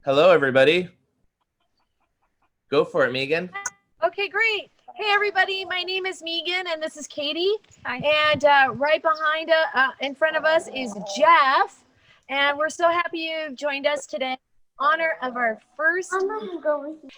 Hello, everybody. Go for it, Megan. Okay, great. Hey, everybody. My name is Megan, and this is Katie. Hi. And right behind, in front of us, is Jeff. And we're so happy you've joined us today. Honor of our first. I'm gonna go with you.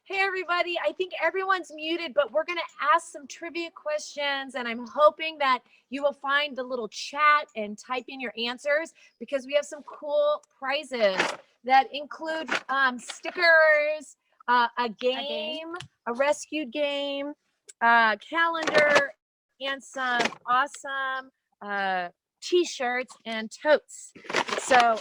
Hey, everybody. I think everyone's muted, but we're gonna ask some trivia questions, and I'm hoping that you will find the little chat and type in your answers because we have some cool prizes that include stickers, a game, a rescued game, calendar, and some awesome t-shirts and totes. So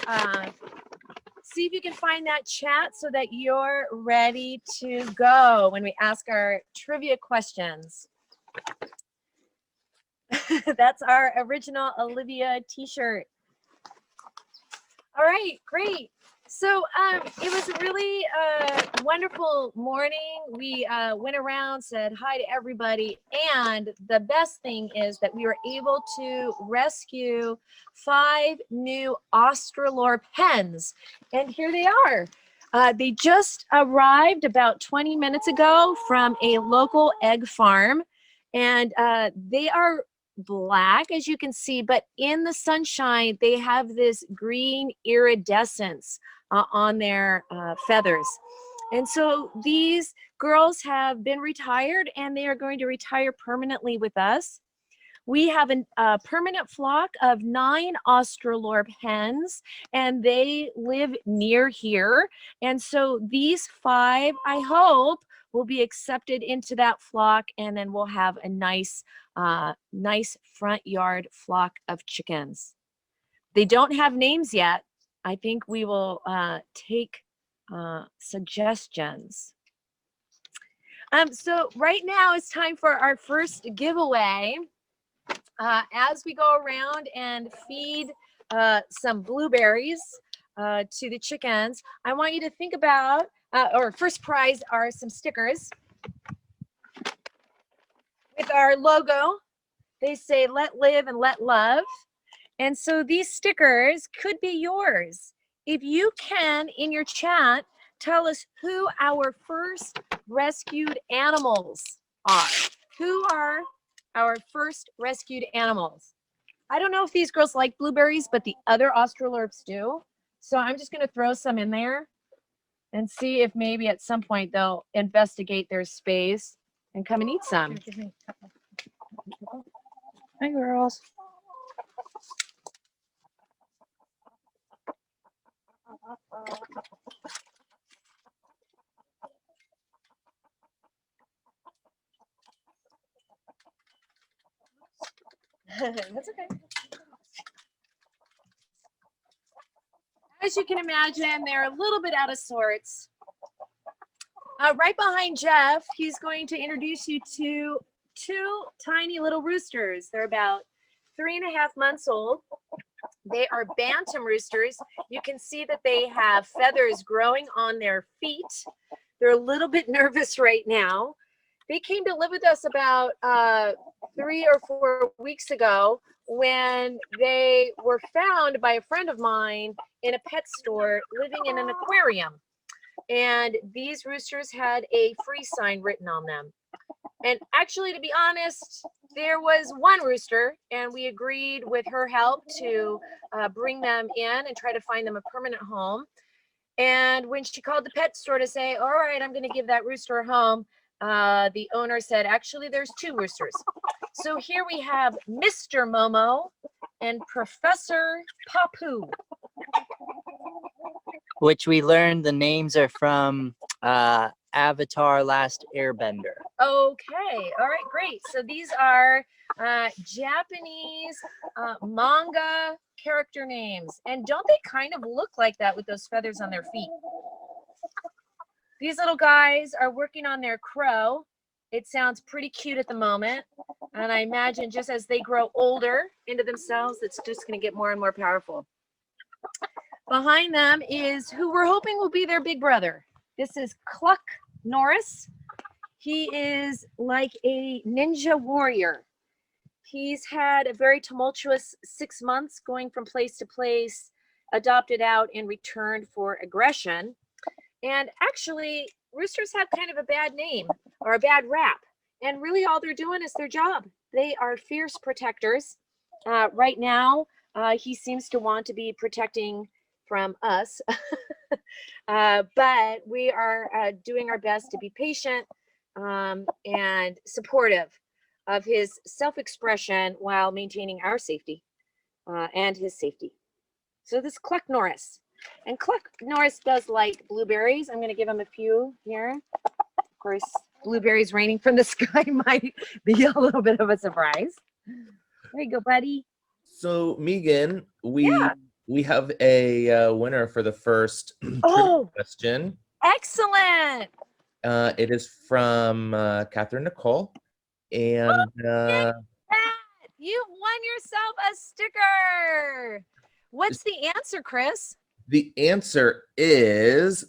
see if you can find that chat so that you're ready to go when we ask our trivia questions. That's our original Olivia t-shirt. All right, great. So it was a really wonderful morning. We went around, said hi to everybody. And the best thing is that we were able to rescue 5 new Australorp hens. And here they are. They just arrived about 20 minutes ago from a local egg farm. And they are black, as you can see, but in the sunshine, they have this green iridescence on their feathers. And so these girls have been retired and they are going to retire permanently with us. We have a permanent flock of 9 Australorp hens, and they live near here. And so these 5, I hope, will be accepted into that flock, and then we'll have a nice front yard flock of chickens. They don't have names yet. I think we will take suggestions. So right now it's time for our first giveaway. As we go around and feed some blueberries to the chickens, I want you to think about, or first prize are some stickers with our logo. They say, let live and let love. And so these stickers could be yours. If you can, in your chat, tell us who our first rescued animals are. Who are our first rescued animals? I don't know if these girls like blueberries, but the other Australorps do. So I'm just going to throw some in there and see if maybe at some point they'll investigate their space and come and eat some. Hi, girls. That's okay. As you can imagine, they're a little bit out of sorts. Right behind Jeff, he's going to introduce you to 2 tiny little roosters. They're about 3.5 months old. They are bantam roosters. You can see that they have feathers growing on their feet. They're a little bit nervous right now. They came to live with us about 3 or 4 weeks ago when they were found by a friend of mine in a pet store living in an aquarium. And these roosters had a free sign written on them. And actually, to be honest, there was one rooster, and we agreed with her help to bring them in and try to find them a permanent home. And when she called the pet store to say, all right, I'm going to give that rooster a home, the owner said, actually, there's 2 roosters. So here we have Mr. Momo and Professor Papu. Which we learned the names are from Avatar Last Airbender. Okay, all right, great. So these are Japanese manga character names. And don't they kind of look like that with those feathers on their feet? These little guys are working on their crow. It sounds pretty cute at the moment. And I imagine just as they grow older into themselves, it's just going to get more and more powerful. Behind them is who we're hoping will be their big brother. This is Cluck Norris. He is like a ninja warrior. He's had a very tumultuous 6 months going from place to place, adopted out in return for aggression. And actually, roosters have kind of a bad name or a bad rap. And really all they're doing is their job. They are fierce protectors. Right now, he seems to want to be protecting from us. But we are doing our best to be patient and supportive of his self-expression while maintaining our safety and his safety. So this is Cluck Norris. And Cluck Norris does like blueberries. I'm going to give him a few here. Of course, blueberries raining from the sky might be a little bit of a surprise. There you go, buddy. So Megan, we have a winner for the first question. Excellent. It is from Catherine Nicole, and You've won yourself a sticker. What's the answer, Chris? the answer is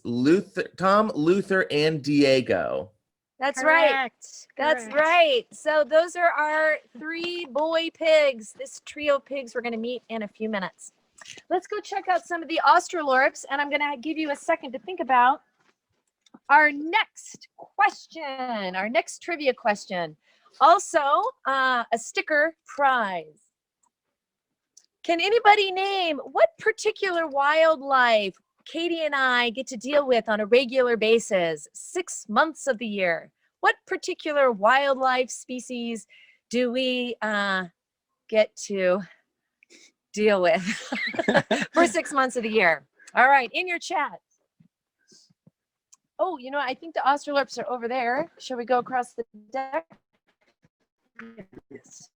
Tom, Luther, and Diego. That's Correct. right. That's right. So those are our 3 boy pigs. This trio of pigs we're going to meet in a few minutes. Let's go check out some of the Australorps, and I'm going to give you a second to think about our next question, our next trivia question. Also, a sticker prize. Can anybody name what particular wildlife Katie and I get to deal with on a regular basis, 6 months of the year? What particular wildlife species do we get to deal with for 6 months of the year? All right, in your chat. Oh, you know, I think the Australorps are over there. Shall we go across the deck? Yes.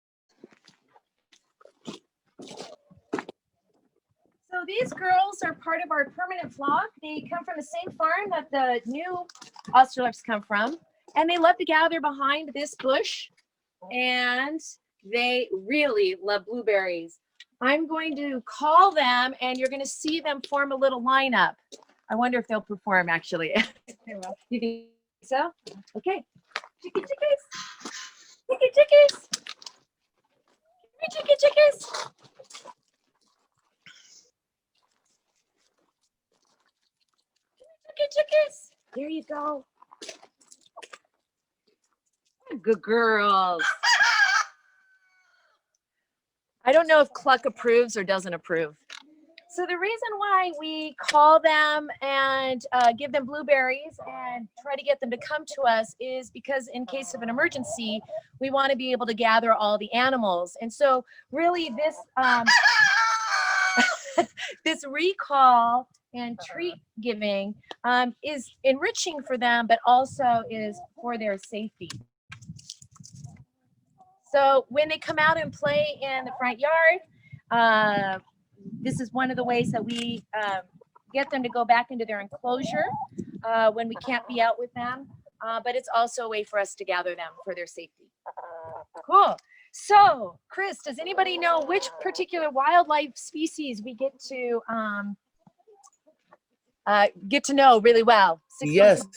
So these girls are part of our permanent flock. They come from the same farm that the new Australorps come from, and they love to gather behind this bush, and they really love blueberries. I'm going to call them, and you're going to see them form a little lineup. I wonder if they'll perform, actually. You think so? Okay. Chicky chickies. Chicky chickies. Chicky chickies. Chickies. There you go. Good girls. I don't know if Cluck approves or doesn't approve. So the reason why we call them and give them blueberries and try to get them to come to us is because in case of an emergency, we want to be able to gather all the animals. And so really this, this recall and treat giving is enriching for them, but also is for their safety. So when they come out and play in the front yard, this is one of the ways that we get them to go back into their enclosure when we can't be out with them. But it's also a way for us to gather them for their safety. Cool. So, Chris, does anybody know which particular wildlife species we get to know really well? Yes,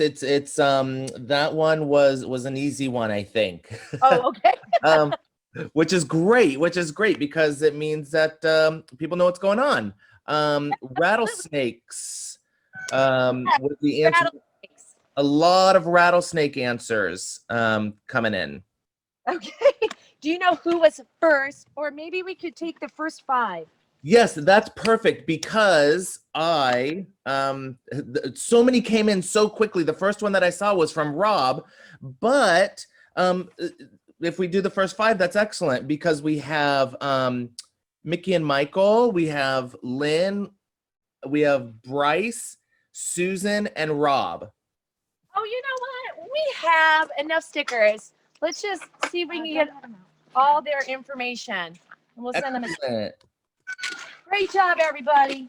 it's that one was an easy one, I think. Oh, okay. Which is great because it means that people know what's going on. Rattlesnakes was the answer. Rattlesnakes. A lot of rattlesnake answers coming in. Okay. Do you know who was first? Or maybe we could take the first 5. Yes, that's perfect because so many came in so quickly. The first one that I saw was from Rob, but if we do the first 5, that's excellent because we have Mickey and Michael, we have Lynn, we have Bryce, Susan, and Rob. Oh, you know what? We have enough stickers. Let's just see if we can get all their information. And we'll send them. Excellent. Great job, everybody.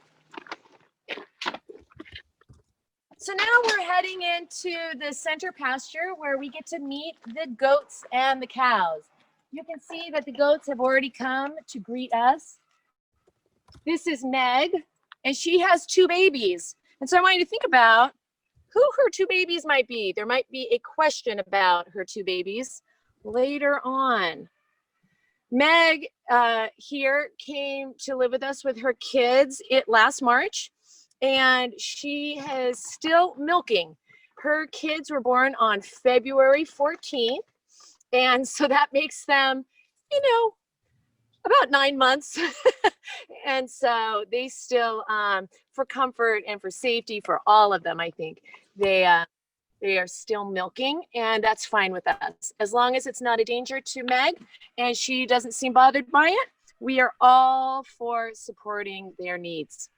So now we're heading into the center pasture where we get to meet the goats and the cows. You can see that the goats have already come to greet us. This is Meg, and she has 2 babies. And so I want you to think about who her 2 babies might be. There might be a question about her 2 babies later on. Meg here came to live with us with her kids last March, and she is still milking. Her kids were born on February 14th, and so that makes them, about 9 months. And so they still, for comfort and for safety for all of them, I think they are still milking, and that's fine with us. As long as it's not a danger to Meg and she doesn't seem bothered by it, we are all for supporting their needs.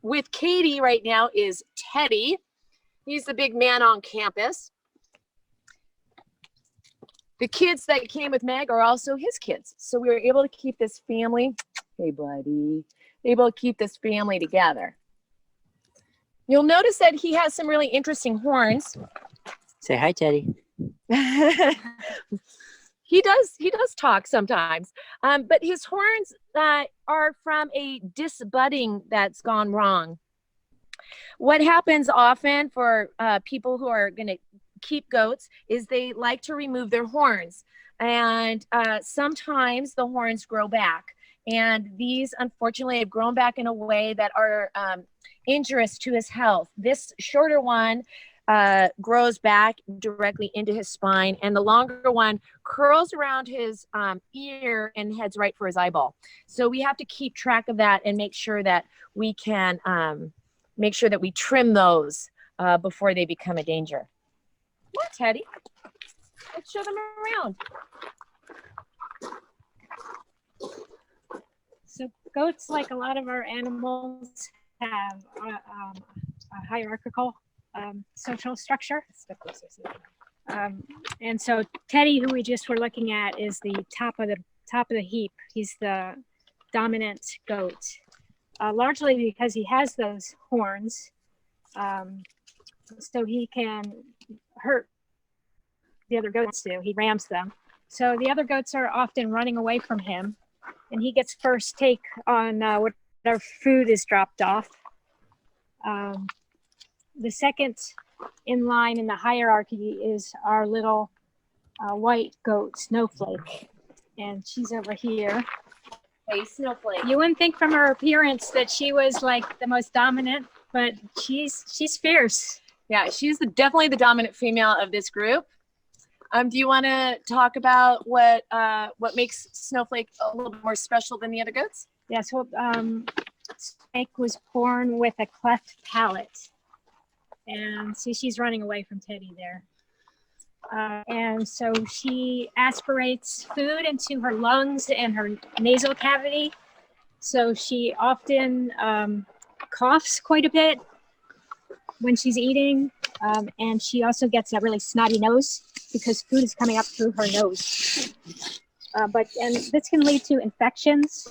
With Katie right now is Teddy. He's the big man on campus. The kids that came with Meg are also his kids. So we were able to keep this family, hey buddy, able to keep this family together. You'll notice that he has some really interesting horns. Say hi, Teddy. He does talk sometimes, but his horns are from a disbudding that's gone wrong. What happens often for people who are going to keep goats is they like to remove their horns, and sometimes the horns grow back, and these unfortunately have grown back in a way that are injurious to his health. This shorter one grows back directly into his spine, and the longer one curls around his ear and heads right for his eyeball. So we have to keep track of that and make sure that we can make sure that we trim those before they become a danger. What, Teddy? Let's show them around. So goats, like a lot of our animals, have a hierarchical social structure. And so Teddy, who we just were looking at, is the top of the heap. He's the dominant goat, largely because he has those horns, so he can hurt the other goats too. He rams them. So the other goats are often running away from him, and he gets first take on whatever food is dropped off. The second in line in the hierarchy is our little white goat, Snowflake, and she's over here. Hey, Snowflake. You wouldn't think from her appearance that she was like the most dominant, but she's fierce. Yeah, she's definitely the dominant female of this group. Do you want to talk about what makes Snowflake a little bit more special than the other goats? Yeah, so Snake was born with a cleft palate. And see, she's running away from Teddy there. And so she aspirates food into her lungs and her nasal cavity. So she often coughs quite a bit when she's eating. And she also gets a really snotty nose because food is coming up through her nose. And this can lead to infections.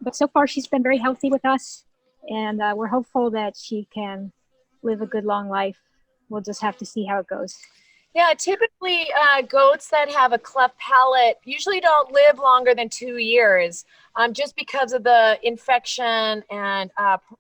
But so far she's been very healthy with us. And we're hopeful that she can live a good long life. We'll just have to see how it goes. Yeah, typically goats that have a cleft palate usually don't live longer than 2 years, just because of the infection and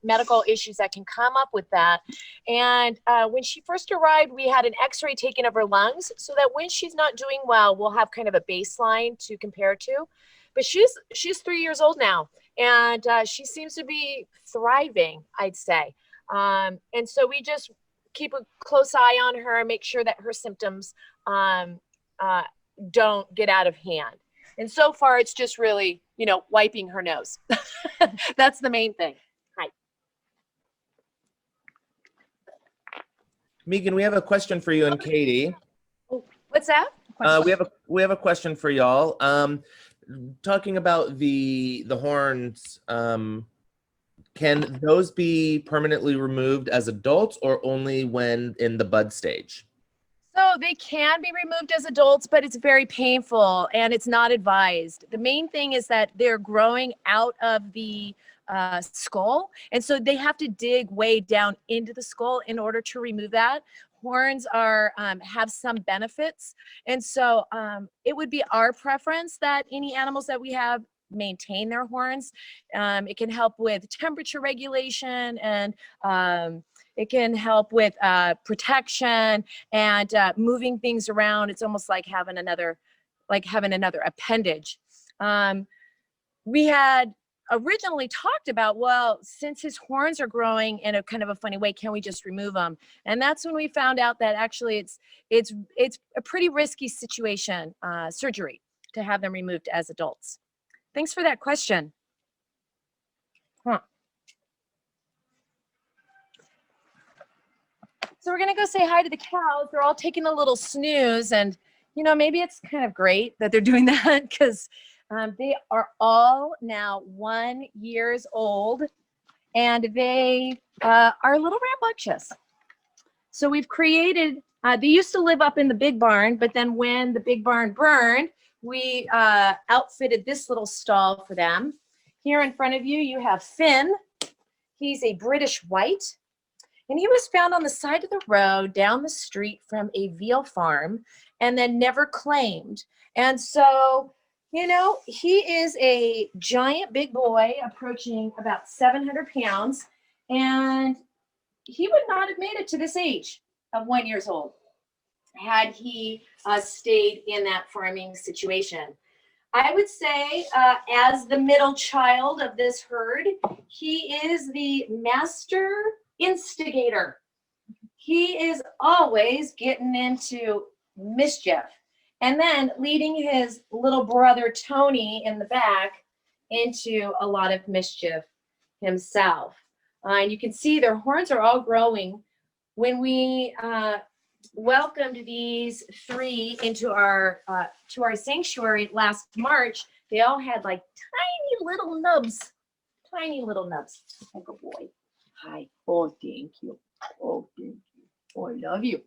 medical issues that can come up with that. And when she first arrived, we had an x-ray taken of her lungs so that when she's not doing well, we'll have kind of a baseline to compare to. But she's 3 years old now, and she seems to be thriving, I'd say. And so we just keep a close eye on her and make sure that her symptoms don't get out of hand. And so far, it's just really, wiping her nose. That's the main thing. Hi. Megan, we have a question for you and Katie. What's that? We have a question for y'all. Talking about the horns, can those be permanently removed as adults or only when in the bud stage? So they can be removed as adults, but it's very painful and it's not advised. The main thing is that they're growing out of the skull. And so they have to dig way down into the skull in order to remove that. Horns have some benefits. And so it would be our preference that any animals that we have maintain their horns. It can help with temperature regulation, and it can help with protection and moving things around. It's almost like having another like having another appendage. We had originally talked about, well, since his horns are growing in a kind of a funny way, can we just remove them? And that's when we found out that actually it's a pretty risky situation, surgery, to have them removed as adults. Thanks for that question. Huh. So we're gonna go say hi to the cows. They're all taking a little snooze, and you know, maybe it's kind of great that they're doing that because they are all now 1 year old, and they are a little rambunctious. So we've created, they used to live up in the big barn, but then when the big barn burned, we outfitted this little stall for them. Here in front of you, you have Finn. He's a British white, and he was found on the side of the road down the street from a veal farm and then never claimed. And so, you know, he is a giant big boy approaching about 700 pounds, and he would not have made it to this age of 1 year old had he stayed in that farming situation. I would say as the middle child of this herd, he is the master instigator. He is always getting into mischief and then leading his little brother Tony in the back into a lot of mischief himself. And you can see their horns are all growing. When we welcomed these three into our to our sanctuary last March, they all had like tiny little nubs. Tiny little nubs. Like a boy. Hi. Oh, thank you. Oh, thank you. Oh, I love you.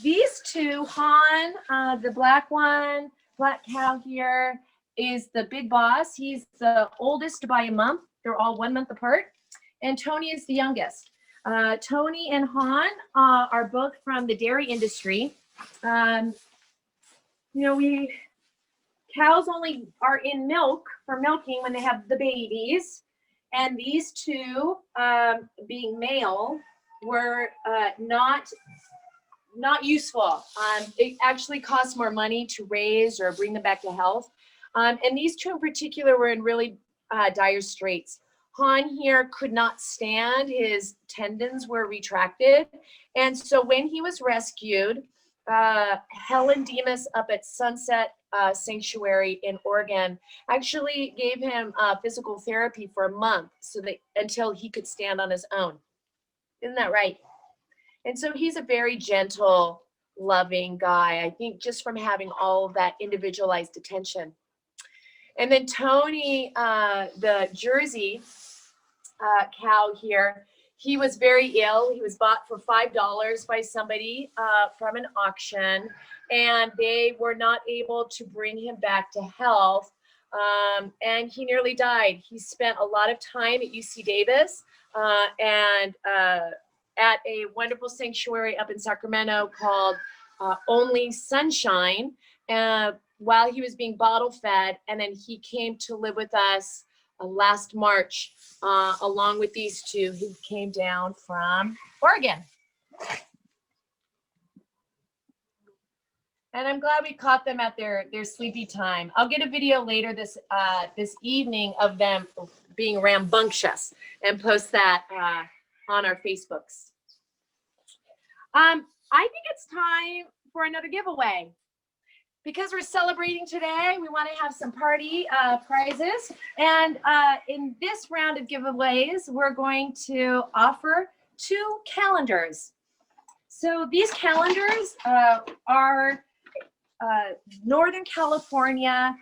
These two, Han, the black one, black cow here, is the big boss. He's the oldest by a month. They're all 1 month apart. And Tony is the youngest. Tony and Han are both from the dairy industry. You know, cows only are in milk for milking when they have the babies. And these two, being male, were not useful. It actually costs more money to raise or bring them back to health. And these two in particular were in really dire straits. Han here could not stand, his tendons were retracted. And so when he was rescued, Helen Demas up at Sunset Sanctuary in Oregon actually gave him physical therapy for a month so that until he could stand on his own. Isn't that right? And so he's a very gentle, loving guy, I think, just from having all of that individualized attention. And then Tony, the Jersey cow here, he was very ill. He was bought for $5 by somebody from an auction, and they were not able to bring him back to health. And he nearly died. He spent a lot of time at UC Davis and at a wonderful sanctuary up in Sacramento called Only Sunshine while he was being bottle fed. And then he came to live with us last March along with these two who came down from Oregon. And I'm glad we caught them at their sleepy time. I'll get a video later this evening of them being rambunctious and post that on our Facebooks. I think it's time for another giveaway. Because we're celebrating today, we want to have some party prizes. And in this round of giveaways, we're going to offer 2 calendars. So these calendars are Northern California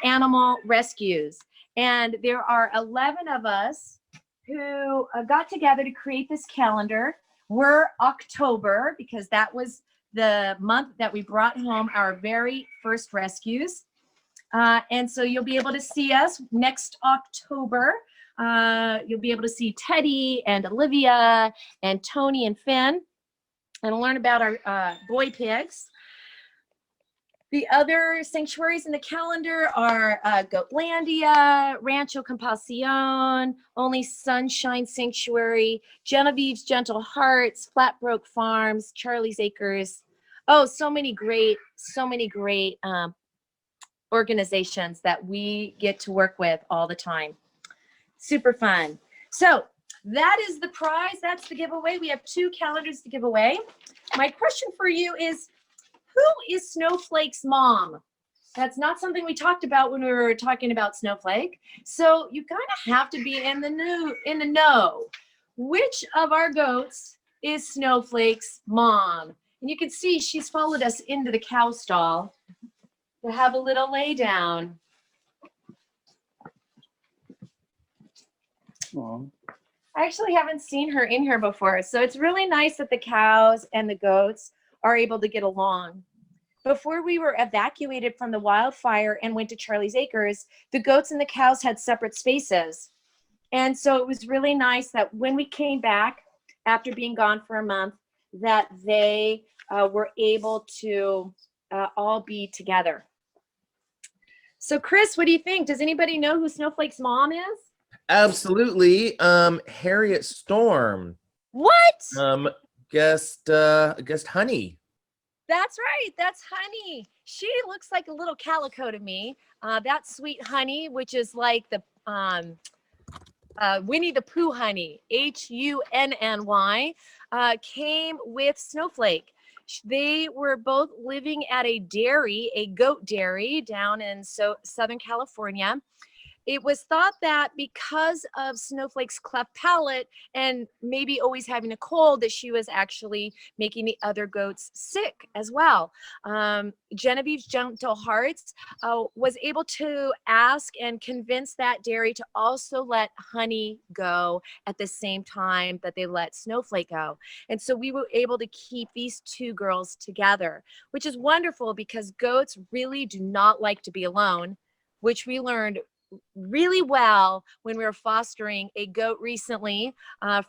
animal rescues. And there are 11 of us who got together to create this calendar. We're October because that was the month that we brought home our very first rescues. And so you'll be able to see us next October. You'll be able to see Teddy and Olivia and Tony and Finn and learn about our boy pigs. The other sanctuaries in the calendar are Goatlandia, Rancho Compasión, Only Sunshine Sanctuary, Genevieve's Gentle Hearts, Flatbroke Farms, Charlie's Acres. Oh, so many great organizations that we get to work with all the time. Super fun. So that is the prize. That's the giveaway. We have 2 calendars to give away. My question for you is, who is Snowflake's mom? That's not something we talked about when we were talking about Snowflake. So you kind of have to be in the know. Which of our goats is Snowflake's mom? And you can see she's followed us into the cow stall to have a little lay down. Aw. I actually haven't seen her in here before. So it's really nice that the cows and the goats are able to get along. Before we were evacuated from the wildfire and went to Charlie's Acres, the goats and the cows had separate spaces. And so it was really nice that when we came back after being gone for a month, that they were able to all be together. So Chris, what do you think? Does anybody know who Snowflake's mom is? Absolutely. Harriet Storm. What? Guessed Honey. That's right. That's Honey. She looks like a little calico to me. That sweet Honey, which is like the Winnie the Pooh honey, Hunny, came with Snowflake. They were both living at a dairy, a goat dairy down in Southern California. It was thought that because of Snowflake's cleft palate and maybe always having a cold, that she was actually making the other goats sick as well. Genevieve's Gentle Hearts was able to ask and convince that dairy to also let Honey go at the same time that they let Snowflake go. And so we were able to keep these 2 girls together, which is wonderful because goats really do not like to be alone, which we learned really well when we were fostering a goat recently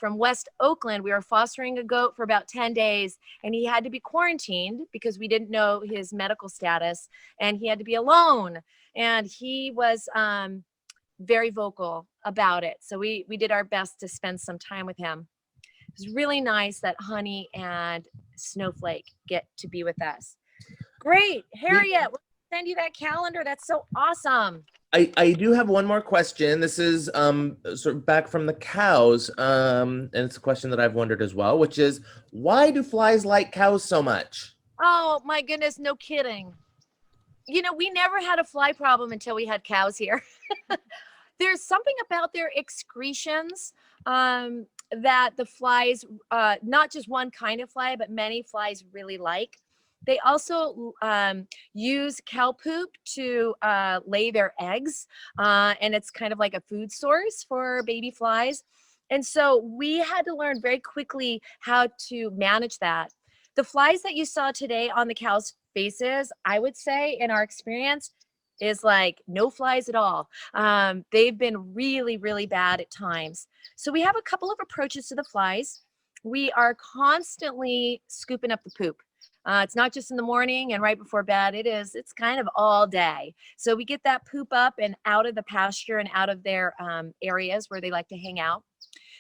from West Oakland. We were fostering a goat for about 10 days and he had to be quarantined because we didn't know his medical status and he had to be alone. And he was very vocal about it. So we did our best to spend some time with him. It was really nice that Honey and Snowflake get to be with us. Great. Harriet, we'll send you that calendar. That's so awesome. I do have one more question. This is sort of back from the cows, and it's a question that I've wondered as well, which is, why do flies like cows so much? Oh my goodness, no kidding. You know, we never had a fly problem until we had cows here. There's something about their excretions that the flies, not just one kind of fly, but many flies really like. They also use cow poop to lay their eggs, and it's kind of like a food source for baby flies. And so we had to learn very quickly how to manage that. The flies that you saw today on the cows' faces, I would say in our experience, is like no flies at all. They've been really, really bad at times. So we have a couple of approaches to the flies. We are constantly scooping up the poop. It's not just in the morning and right before bed. It's kind of all day. So we get that poop up and out of the pasture and out of their areas where they like to hang out.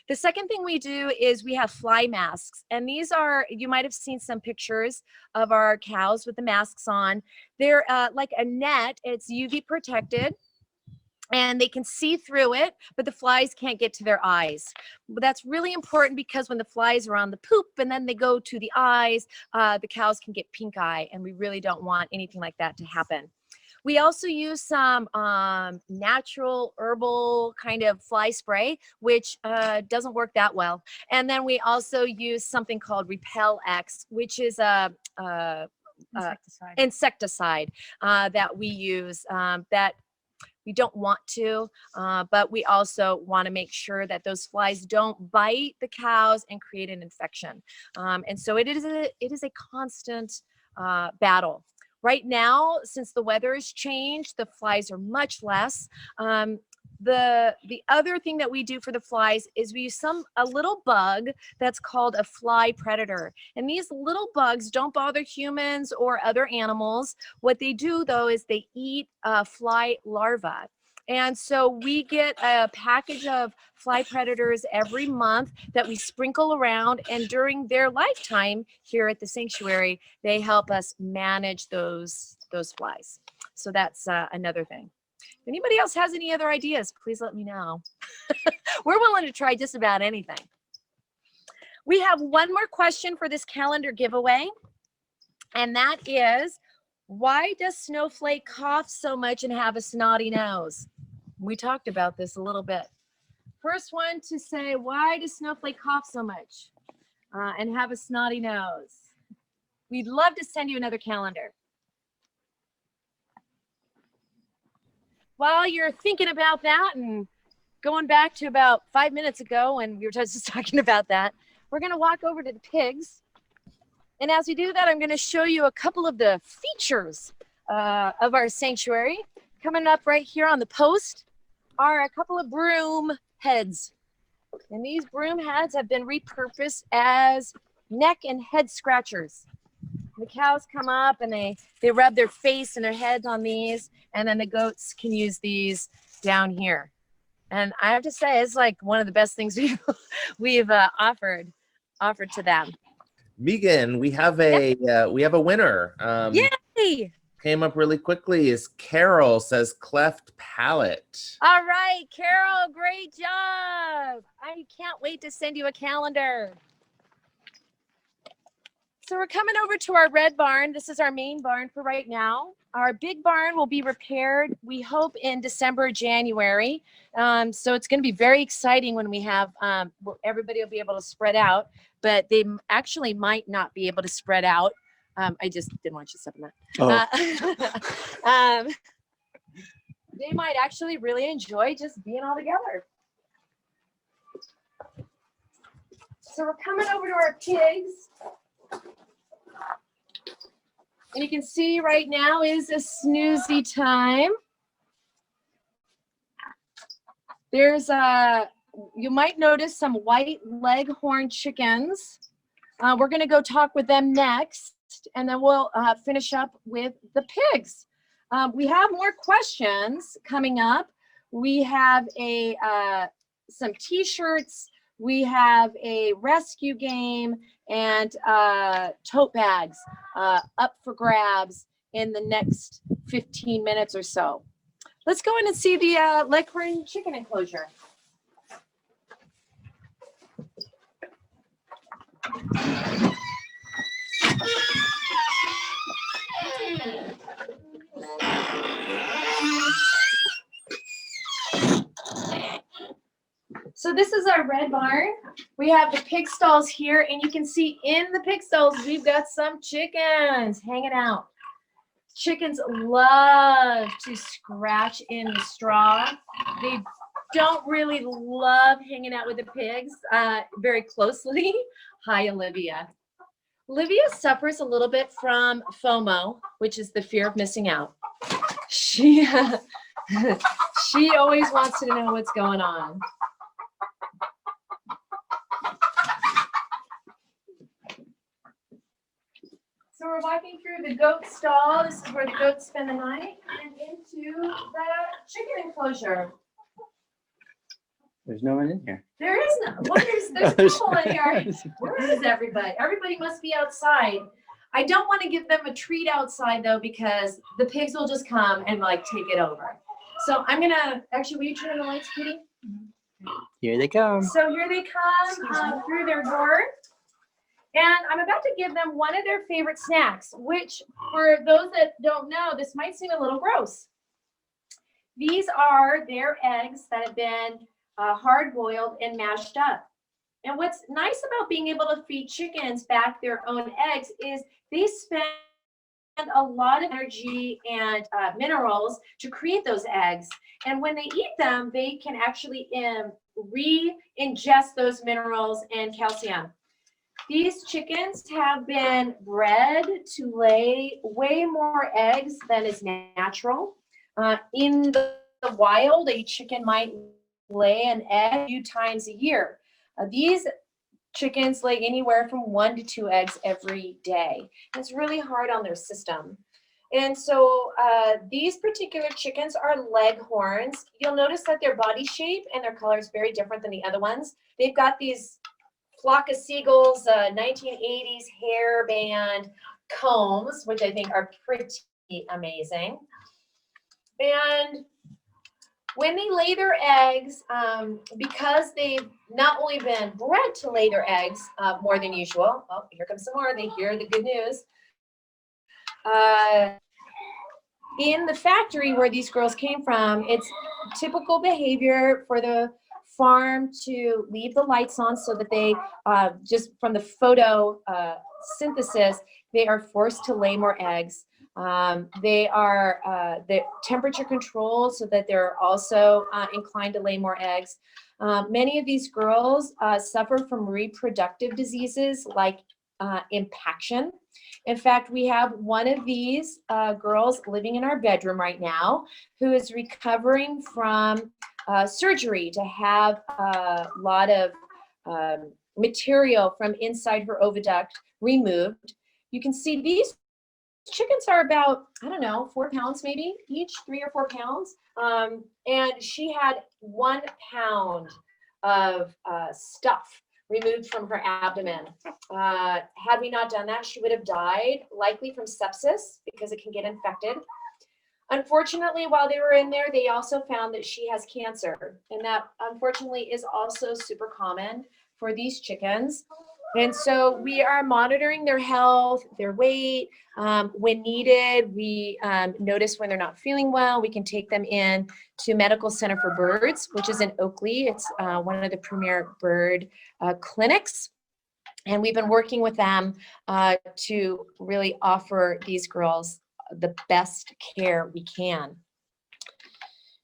The second thing we do is we have fly masks. And these are, you might have seen some pictures of our cows with the masks on. They're like a net. It's UV protected. And they can see through it, but the flies can't get to their eyes. But that's really important because when the flies are on the poop and then they go to the eyes, the cows can get pink eye, and we really don't want anything like that to happen. We also use some natural herbal kind of fly spray, which doesn't work that well. And then we also use something called Repel X, which is a insecticide that we use that we don't want to, but we also want to make sure that those flies don't bite the cows and create an infection. And so it is a constant battle. Right now, since the weather has changed, the flies are much less. The other thing that we do for the flies is we use a little bug that's called a fly predator. And these little bugs don't bother humans or other animals. What they do though is they eat fly larvae. And so we get a package of fly predators every month that we sprinkle around. And during their lifetime here at the sanctuary, they help us manage those flies. So that's another thing. If anybody else has any other ideas, please let me know. We're willing to try just about anything. We have one more question for this calendar giveaway. And that is, why does Snowflake cough so much and have a snotty nose? We talked about this a little bit. First one to say, why does Snowflake cough so much and have a snotty nose? We'd love to send you another calendar. While you're thinking about that and going back to about 5 minutes ago when we were just talking about that, we're going to walk over to the pigs. And as we do that, I'm going to show you a couple of the features of our sanctuary. Coming up right here on the post are a couple of broom heads. And these broom heads have been repurposed as neck and head scratchers. The cows come up and they rub their face and their heads on these, and then the goats can use these down here. And I have to say, it's like one of the best things we've offered to them. Megan, we have a winner. Yay! Came up really quickly. Is Carol, says cleft palate. All right, Carol, great job. I can't wait to send you a calendar. So we're coming over to our red barn. This is our main barn for right now. Our big barn will be repaired, we hope, in December, January. So it's going to be very exciting when we have, everybody will be able to spread out, but they actually might not be able to spread out. I just didn't want you to step in that. Oh. They might actually really enjoy just being all together. So we're coming over to our pigs. And you can see right now is a snoozy time. There's you might notice some white leghorn chickens. We're gonna go talk with them next, and then we'll finish up with the pigs. We have more questions coming up. We have some t-shirts, we have a rescue game, and tote bags up for grabs in the next 15 minutes or so. Let's go in and see the leghorn chicken enclosure. So this is our red barn. We have the pig stalls here, and you can see in the pig stalls, we've got some chickens hanging out. Chickens love to scratch in the straw. They don't really love hanging out with the pigs very closely. Hi, Olivia. Olivia suffers a little bit from FOMO, which is the fear of missing out. She always wants to know what's going on. So we're walking through the goat stall. This is where the goats spend the night, and into the chicken enclosure. There's no one in here. There is no. Well, there's people in here. Where is everybody? Everybody must be outside. I don't want to give them a treat outside though, because the pigs will just come and like take it over. So I'm gonna actually. Will you turn on the lights, Kitty? Here they come. So here they come through their door. And I'm about to give them one of their favorite snacks, which for those that don't know, this might seem a little gross. These are their eggs that have been hard boiled and mashed up. And what's nice about being able to feed chickens back their own eggs is they spend a lot of energy and minerals to create those eggs. And when they eat them, they can actually re-ingest those minerals and calcium. These chickens have been bred to lay way more eggs than is natural. In the wild, a chicken might lay an egg a few times a year. These chickens lay anywhere from 1 to 2 eggs every day. It's really hard on their system. And so these particular chickens are leghorns. You'll notice that their body shape and their color is very different than the other ones. They've got these flock of seagulls, 1980s hairband combs, which I think are pretty amazing. And when they lay their eggs, because they've not only been bred to lay their eggs more than usual, oh, here comes some more, they hear the good news. In the factory where these girls came from, it's typical behavior for the farm to leave the lights on so that they, just from the photosynthesis, they are forced to lay more eggs. They are the temperature controlled so that they're also inclined to lay more eggs. Many of these girls suffer from reproductive diseases like impaction. In fact, we have one of these girls living in our bedroom right now who is recovering from surgery to have a lot of material from inside her oviduct removed. You can see these chickens are about, I don't know, 4 pounds maybe each, 3 or 4 pounds. And she had 1 pound of stuff removed from her abdomen. Had we not done that, she would have died, likely from sepsis because it can get infected. Unfortunately, while they were in there, they also found that she has cancer. And that unfortunately is also super common for these chickens. And so we are monitoring their health, their weight. When needed, we notice when they're not feeling well, we can take them in to Medical Center for Birds, which is in Oakley. It's one of the premier bird clinics. And we've been working with them to really offer these girls the best care we can.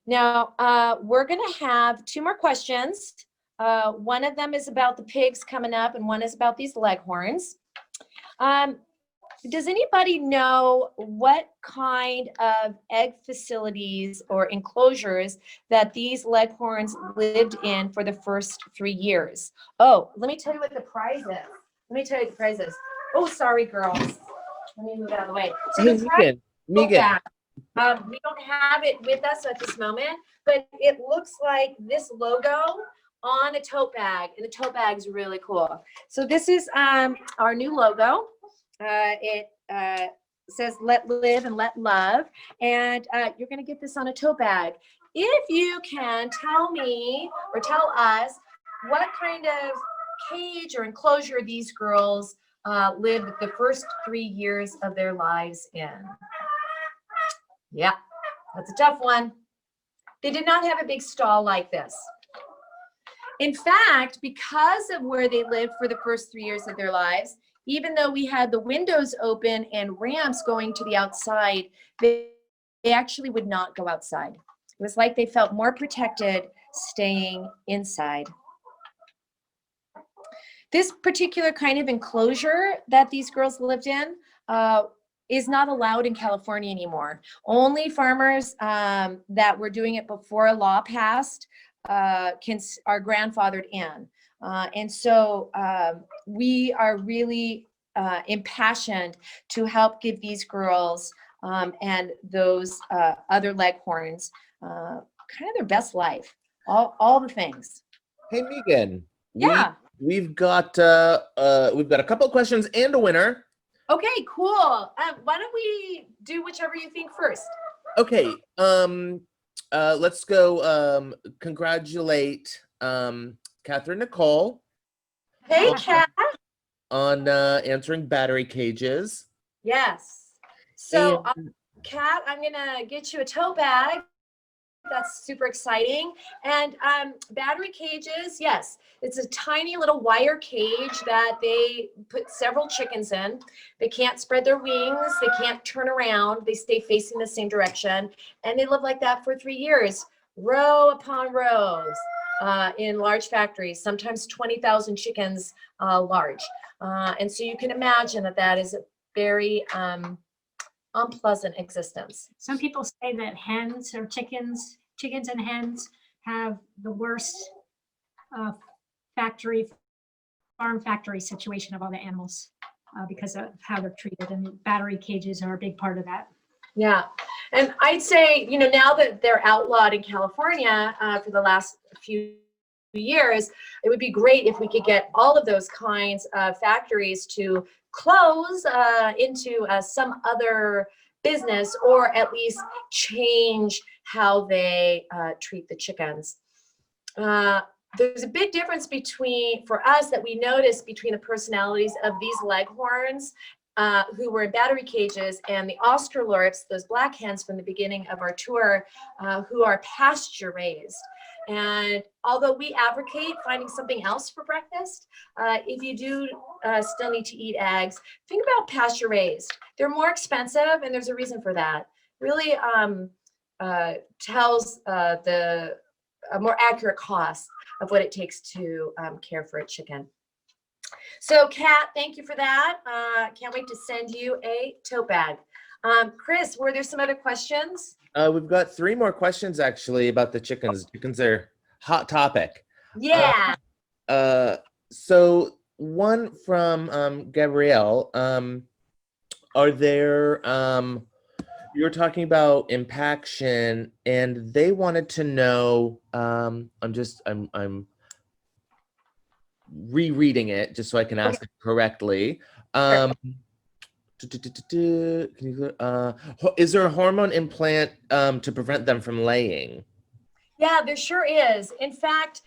Now, we're gonna have 2 more questions. One of them is about the pigs coming up and one is about these leghorns. Does anybody know what kind of egg facilities or enclosures that these leghorns lived in for the first 3 years? Oh, let me tell you what the prize is. Oh, sorry, girls. Let me move out of the way. So Hey, the prize Megan. we don't have it with us at this moment, but it looks like this logo on a tote bag, and the tote bag is really cool. So this is our new logo. It says "Let Live and Let Love," and you're going to get this on a tote bag. If you can tell me or tell us what kind of cage or enclosure these girls lived the first 3 years of their lives in. Yeah, that's a tough one. They did not have a big stall like this. In fact, because of where they lived for the first 3 years of their lives, even though we had the windows open and ramps going to the outside, they actually would not go outside. It was like they felt more protected staying inside. This particular kind of enclosure that these girls lived in is not allowed in California anymore. Only farmers that were doing it before a law passed are grandfathered in. And so we are really impassioned to help give these girls and those other leghorns kind of their best life, all the things. Hey, Megan. Yeah. We've got a couple of questions and a winner. Okay, cool. Why don't we do whichever you think first? Okay. Let's go congratulate Catherine Nicole. Hey, Kat. On answering battery cages. Yes. So, Kat, I'm gonna get you a tote bag. That's super exciting. And battery cages, yes, it's a tiny little wire cage that they put several chickens in. They can't spread their wings. They can't turn around. They stay facing the same direction. And they live like that for 3 years, row upon rows in large factories, sometimes 20,000 chickens large. And so you can imagine that that is a very unpleasant existence. Some people say that hens or chickens and hens have the worst farm factory situation of all the animals because of how they're treated, and battery cages are a big part of that. Yeah. And I'd say, now that they're outlawed in California for the last few years, it would be great if we could get all of those kinds of factories to close into some other business, or at least change how they treat the chickens. There's a big difference for us that we noticed between the personalities of these leghorns who were in battery cages and the Australorps, those black hens from the beginning of our tour, who are pasture raised. And although we advocate finding something else for breakfast, if you do still need to eat eggs, think about pasture raised. They're more expensive, and there's a reason for that. Really tells a more accurate cost of what it takes to care for a chicken. So Kat, thank you for that. Can't wait to send you a tote bag. Chris, were there some other questions? We've got 3 more questions actually about the chickens. Chickens are hot topic. Yeah. So one from Gabrielle. Are there you're talking about impaction, and they wanted to know, I'm rereading it just so I can ask it correctly. Is there a hormone implant to prevent them from laying? Yeah, there sure is. In fact,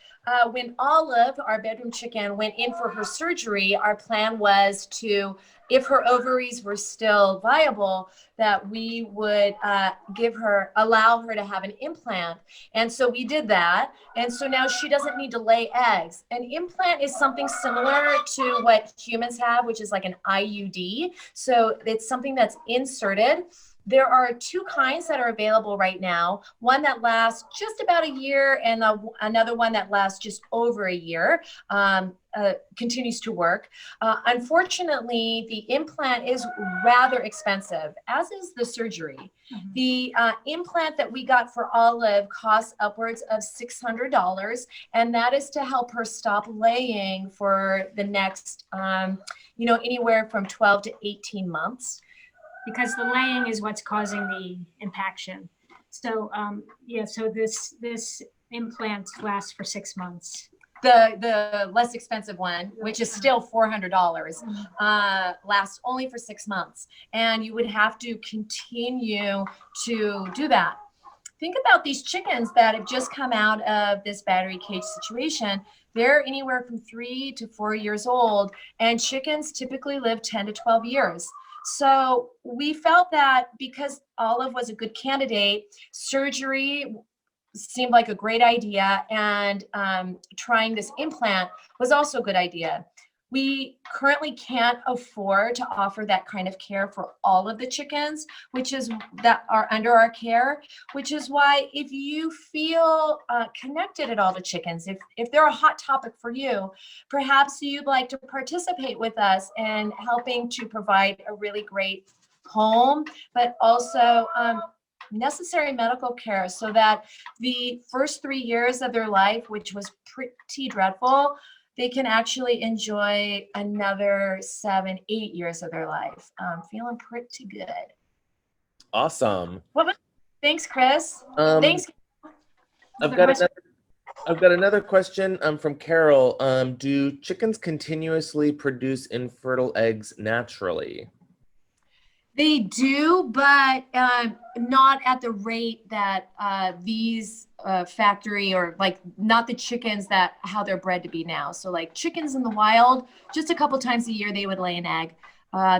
when Olive, our bedroom chicken, went in for her surgery, our plan was to, if her ovaries were still viable, that we would allow her to have an implant. And so we did that. And so now she doesn't need to lay eggs. An implant is something similar to what humans have, which is like an IUD. So it's something that's inserted. There are 2 kinds that are available right now. One that lasts just about a year, and another one that lasts just over a year, continues to work. Unfortunately, the implant is rather expensive, as is the surgery. Mm-hmm. The implant that we got for Olive costs upwards of $600, and that is to help her stop laying for the next, anywhere from 12 to 18 months. Because the laying is what's causing the impaction. So so this implant lasts for 6 months. The less expensive one, which is still $400, lasts only for 6 months. And you would have to continue to do that. Think about these chickens that have just come out of this battery cage situation. They're anywhere from 3 to 4 years old, and chickens typically live 10 to 12 years. So we felt that because Olive was a good candidate, surgery seemed like a great idea, and trying this implant was also a good idea. We currently can't afford to offer that kind of care for all of the chickens, that are under our care, which is why if you feel connected at all to chickens, if they're a hot topic for you, perhaps you'd like to participate with us in helping to provide a really great home, but also necessary medical care, so that the first 3 years of their life, which was pretty dreadful, they can actually enjoy another 7, 8 years of their life. Feeling pretty good. Awesome. Thanks, Chris. Thanks. I've got another question from Carol. Do chickens continuously produce infertile eggs naturally? They do, but not at the rate that these factory, or not the chickens how they're bred to be now. So like chickens in the wild, just a couple times a year they would lay an egg.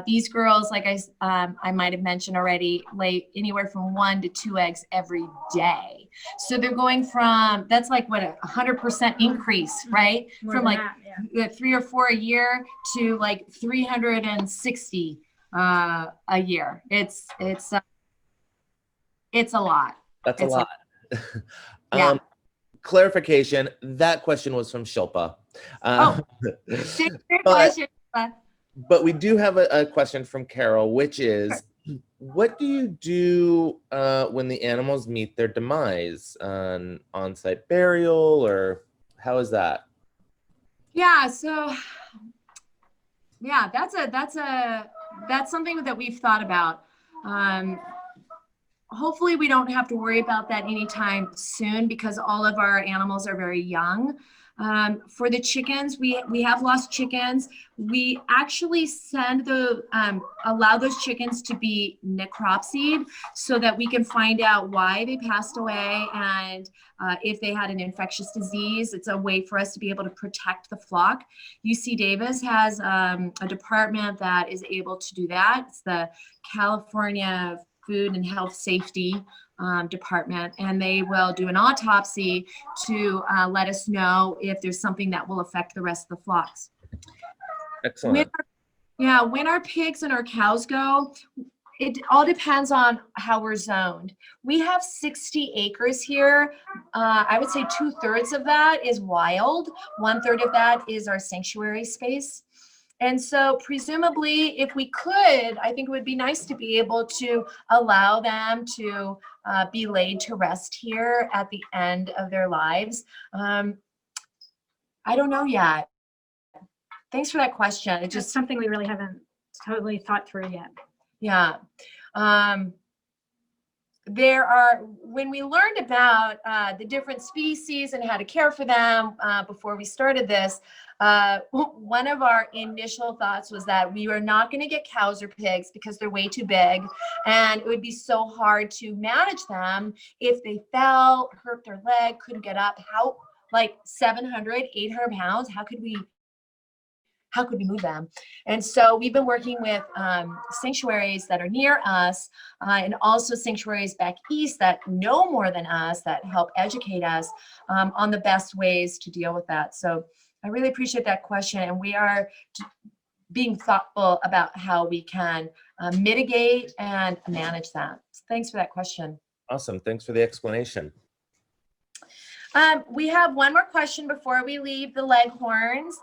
These girls, like I might have mentioned already, lay anywhere from 1 to 2 eggs every day. So they're going from, that's like what, 100% increase, right? More from than like that, 3 or 4 a year to like 360 a year. It's a lot. That's a lot. Yeah. Clarification, that question was from Shilpa. But we do have a question from Carol, which is, what do you do when the animals meet their demise? On-site burial, or how is that? Yeah, so that's something that we've thought about. hopefully we don't have to worry about that anytime soon because all of our animals are very young. For the chickens, we have lost chickens. We actually allow those chickens to be necropsied so that we can find out why they passed away and if they had an infectious disease. It's a way for us to be able to protect the flock. UC Davis has a department that is able to do that. It's the California Food and Health Safety department, and they will do an autopsy to let us know if there's something that will affect the rest of the flocks. Excellent. When our pigs and our cows go, it all depends on how we're zoned. We have 60 acres here. I would say 2/3 of that is wild. 1/3 of that is our sanctuary space. And so presumably, if we could, I think it would be nice to be able to allow them to be laid to rest here at the end of their lives. I don't know yet. Thanks for that question. It's Just just, something we really haven't totally thought through yet. yeah. When we learned about the different species and how to care for them before we started this, one of our initial thoughts was that we were not going to get cows or pigs because they're way too big, and it would be so hard to manage them if they fell, hurt their leg, couldn't get up. How, like 700, 800 pounds, how could we move them? And so we've been working with sanctuaries that are near us and also sanctuaries back east that know more than us, that help educate us on the best ways to deal with that. So I really appreciate that question. And we are being thoughtful about how we can mitigate and manage that. So thanks for that question. Awesome. Thanks for the explanation. We have one more question before we leave the Leghorns.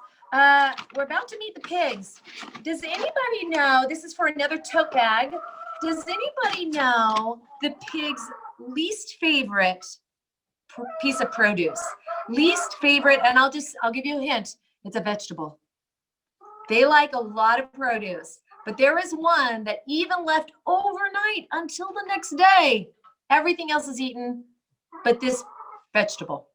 We're about to meet the pigs. Does anybody know, this is for another tote bag, does anybody know the pig's least favorite piece of produce? Least favorite, and I'll give you a hint, it's a vegetable. They like a lot of produce, but there is one that even left overnight until the next day. Everything else is eaten, but this vegetable.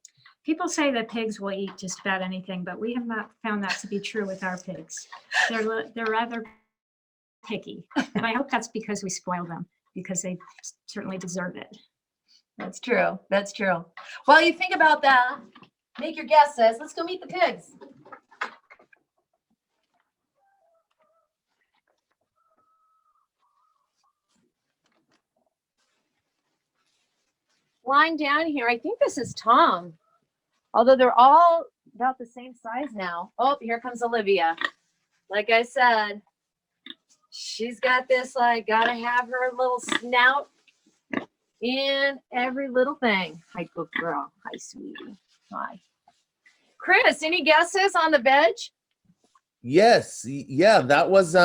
People say that pigs will eat just about anything, but we have not found that to be true with our pigs. They're rather picky, and I hope that's because we spoil them, because they certainly deserve it. That's true. That's true. While you think about that, make your guesses. Let's go meet the pigs. Lying down here, I think this is Tom. Although they're all about the same size now. Oh, here comes Olivia. Like I said, she's got this, like, gotta have her little snout in every little thing. Hi, good girl. Hi, sweetie. Hi. Chris, any guesses on the veg? Yes, yeah, that was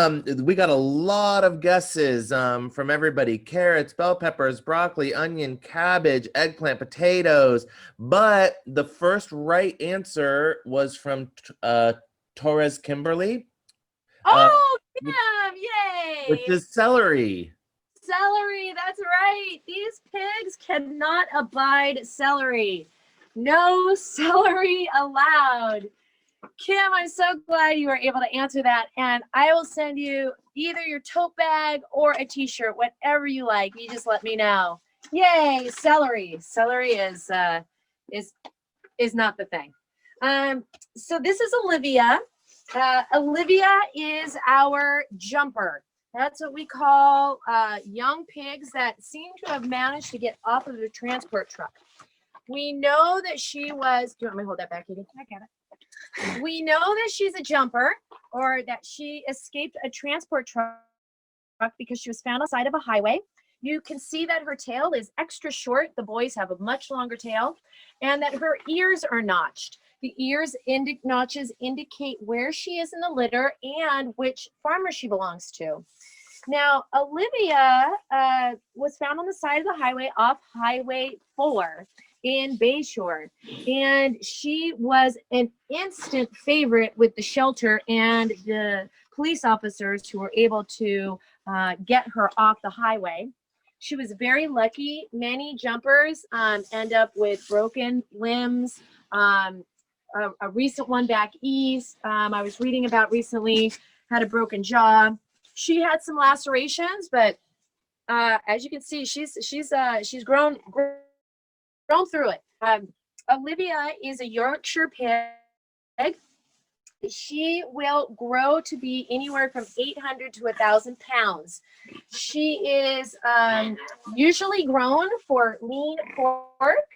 we got a lot of guesses from everybody. Carrots, bell peppers, broccoli, onion, cabbage, eggplant, potatoes. But the first right answer was from Torres Kimberly. Oh, Kim, yay! Which is celery. Celery, that's right. These pigs cannot abide celery. No celery allowed. Kim, I'm so glad you were able to answer that. And I will send you either your tote bag or a t-shirt, whatever you like. You just let me know. Yay, celery. Celery is not the thing. So this is Olivia. Olivia is our jumper. That's what we call young pigs that seem to have managed to get off of the transport truck. We know that she was, do you want me to hold that back, Edie? I get it. We know that she's a jumper, or that she escaped a transport truck because she was found on the side of a highway. You can see that her tail is extra short. The boys have a much longer tail, and that her ears are notched. The ears notches indicate where she is in the litter and which farmer she belongs to. Now, Olivia was found on the side of the highway off Highway 4 in Bayshore, and she was an instant favorite with the shelter and the police officers who were able to get her off the highway. She was very lucky. Many jumpers end up with broken limbs. A recent one back east, I was reading about recently, had a broken jaw. She had some lacerations, but as you can see, she's grown through it. Olivia is a Yorkshire pig. She will grow to be anywhere from 800 to 1,000 pounds. She is usually grown for lean pork,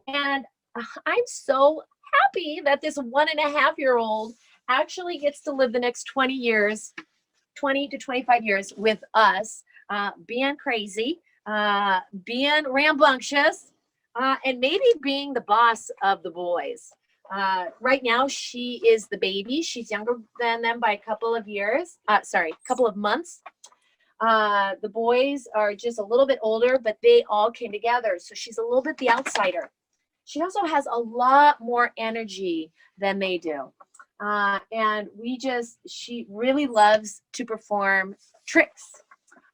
and I'm so happy that this 1.5-year-old actually gets to live the next 20 years, 20 to 25 years with us, being crazy, being rambunctious, and maybe being the boss of the boys. Right now, she is the baby. She's younger than them by a couple of years. Couple of months. The boys are just a little bit older, but they all came together. So she's a little bit the outsider. She also has a lot more energy than they do. And she really loves to perform tricks.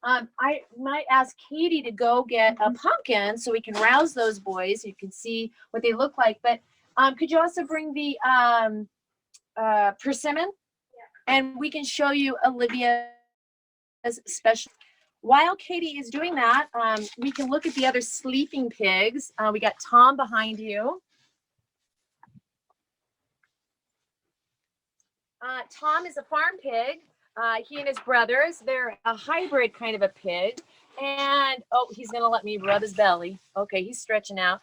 I might ask Katie to go get a pumpkin so we can rouse those boys. You can see what they look like. But could you also bring the persimmon? Yeah. And we can show you Olivia's special. While Katie is doing that, we can look at the other sleeping pigs. We got Tom behind you. Tom is a farm pig. He and his brothers, they're a hybrid kind of a pig. And, oh, he's going to let me rub his belly. Okay, he's stretching out.